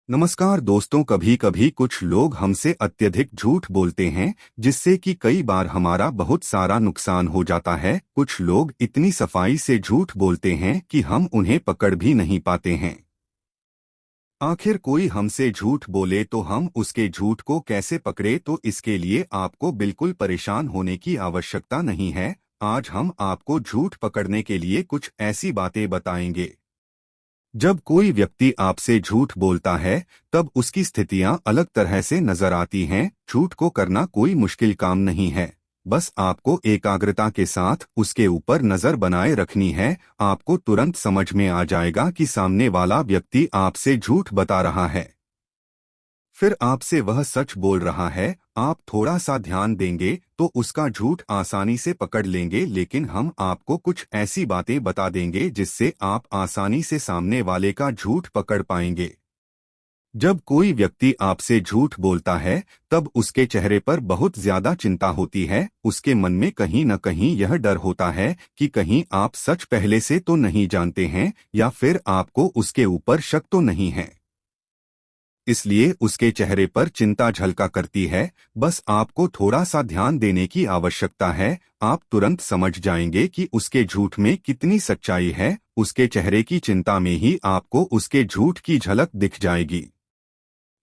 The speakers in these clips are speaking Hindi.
नमस्कार दोस्तों। कभी कभी कुछ लोग हमसे अत्यधिक झूठ बोलते हैं जिससे कि कई बार हमारा बहुत सारा नुकसान हो जाता है। कुछ लोग इतनी सफाई से झूठ बोलते हैं कि हम उन्हें पकड़ भी नहीं पाते हैं। आखिर कोई हमसे झूठ बोले तो हम उसके झूठ को कैसे पकड़े, तो इसके लिए आपको बिल्कुल परेशान होने की आवश्यकता नहीं है। आज हम आपको झूठ पकड़ने के लिए कुछ ऐसी बातें बताएंगे। जब कोई व्यक्ति आपसे झूठ बोलता है तब उसकी स्थितियां अलग तरह से नजर आती हैं। झूठ को करना कोई मुश्किल काम नहीं है, बस आपको एकाग्रता के साथ उसके ऊपर नजर बनाए रखनी है। आपको तुरंत समझ में आ जाएगा कि सामने वाला व्यक्ति आपसे झूठ बता रहा है, फिर आपसे वह सच बोल रहा है। आप थोड़ा सा ध्यान देंगे तो उसका झूठ आसानी से पकड़ लेंगे, लेकिन हम आपको कुछ ऐसी बातें बता देंगे जिससे आप आसानी से सामने वाले का झूठ पकड़ पाएंगे। जब कोई व्यक्ति आपसे झूठ बोलता है तब उसके चेहरे पर बहुत ज्यादा चिंता होती है। उसके मन में कहीं न कहीं यह डर होता है कि कहीं आप सच पहले से तो नहीं जानते हैं या फिर आपको उसके ऊपर शक तो नहीं है, इसलिए उसके चेहरे पर चिंता झलका करती है। बस आपको थोड़ा सा ध्यान देने की आवश्यकता है। आप तुरंत समझ जाएंगे कि उसके झूठ में कितनी सच्चाई है। उसके चेहरे की चिंता में ही आपको उसके झूठ की झलक दिख जाएगी।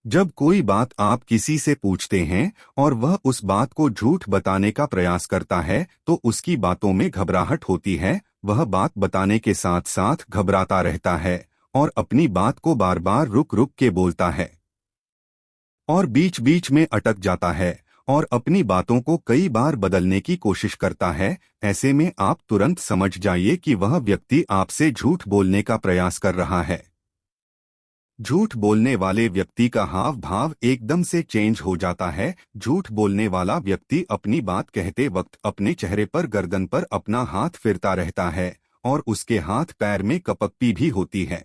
जब कोई बात आप किसी से पूछते हैं और वह उस बात को झूठ बताने का प्रयास करता है तो उसकी बातों में घबराहट होती है। वह बात बताने के साथ साथ घबराता रहता है और अपनी बात को बार बार रुक रुक के बोलता है और बीच बीच में अटक जाता है और अपनी बातों को कई बार बदलने की कोशिश करता है। ऐसे में आप तुरंत समझ जाइए कि वह व्यक्ति आपसे झूठ बोलने का प्रयास कर रहा है। झूठ बोलने वाले व्यक्ति का हाव भाव एकदम से चेंज हो जाता है। झूठ बोलने वाला व्यक्ति अपनी बात कहते वक्त अपने चेहरे पर गर्दन पर अपना हाथ फिरता रहता है और उसके हाथ पैर में कपकपी भी होती है।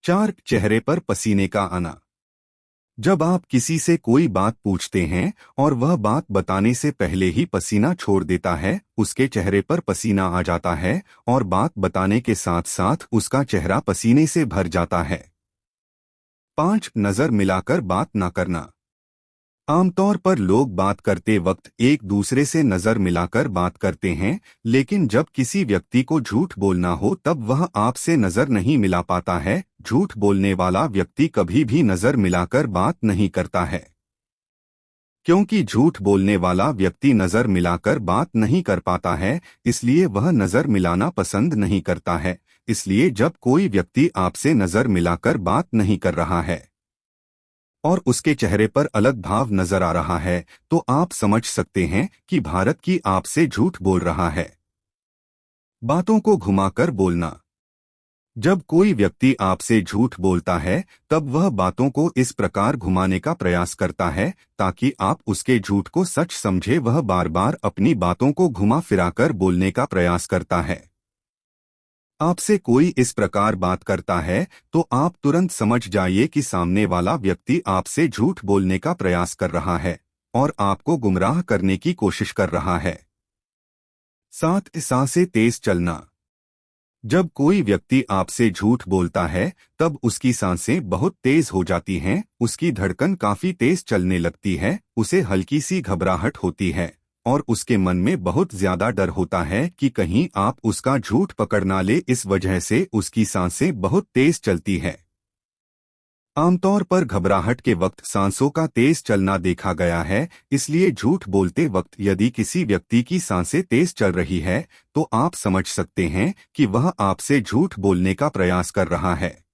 4. चेहरे पर पसीने का आना। जब आप किसी से कोई बात पूछते हैं और वह बात बताने से पहले ही पसीना छोड़ देता है, उसके चेहरे पर पसीना आ जाता है और बात बताने के साथ साथ उसका चेहरा पसीने से भर जाता है। 5. नजर मिलाकर बात न करना। आमतौर पर लोग बात करते वक्त एक दूसरे से नजर मिलाकर बात करते हैं, लेकिन जब किसी व्यक्ति को झूठ बोलना हो तब वह आपसे नजर नहीं मिला पाता है। झूठ बोलने वाला व्यक्ति कभी भी नजर मिलाकर बात नहीं करता है, क्योंकि झूठ बोलने वाला व्यक्ति नजर मिलाकर बात नहीं कर पाता है, इसलिए वह नजर मिलाना पसंद नहीं करता है। इसलिए जब कोई व्यक्ति आपसे नजर मिलाकर बात नहीं कर रहा है और उसके चेहरे पर अलग भाव नजर आ रहा है तो आप समझ सकते हैं कि भारत की आपसे झूठ बोल रहा है। बातों को घुमाकर बोलना। जब कोई व्यक्ति आपसे झूठ बोलता है तब वह बातों को इस प्रकार घुमाने का प्रयास करता है ताकि आप उसके झूठ को सच समझे। वह बार बार अपनी बातों को घुमा फिराकर बोलने का प्रयास करता है। आपसे कोई इस प्रकार बात करता है तो आप तुरंत समझ जाइए कि सामने वाला व्यक्ति आपसे झूठ बोलने का प्रयास कर रहा है और आपको गुमराह करने की कोशिश कर रहा है। 7. सांसें तेज चलना। जब कोई व्यक्ति आपसे झूठ बोलता है तब उसकी सांसें बहुत तेज हो जाती हैं, उसकी धड़कन काफी तेज चलने लगती है, उसे हल्की सी घबराहट होती है और उसके मन में बहुत ज्यादा डर होता है कि कहीं आप उसका झूठ पकड़ ना ले। इस वजह से उसकी सांसें बहुत तेज चलती है। आमतौर पर घबराहट के वक्त सांसों का तेज चलना देखा गया है, इसलिए झूठ बोलते वक्त यदि किसी व्यक्ति की सांसें तेज चल रही है तो आप समझ सकते हैं कि वह आपसे झूठ बोलने का प्रयास कर रहा है।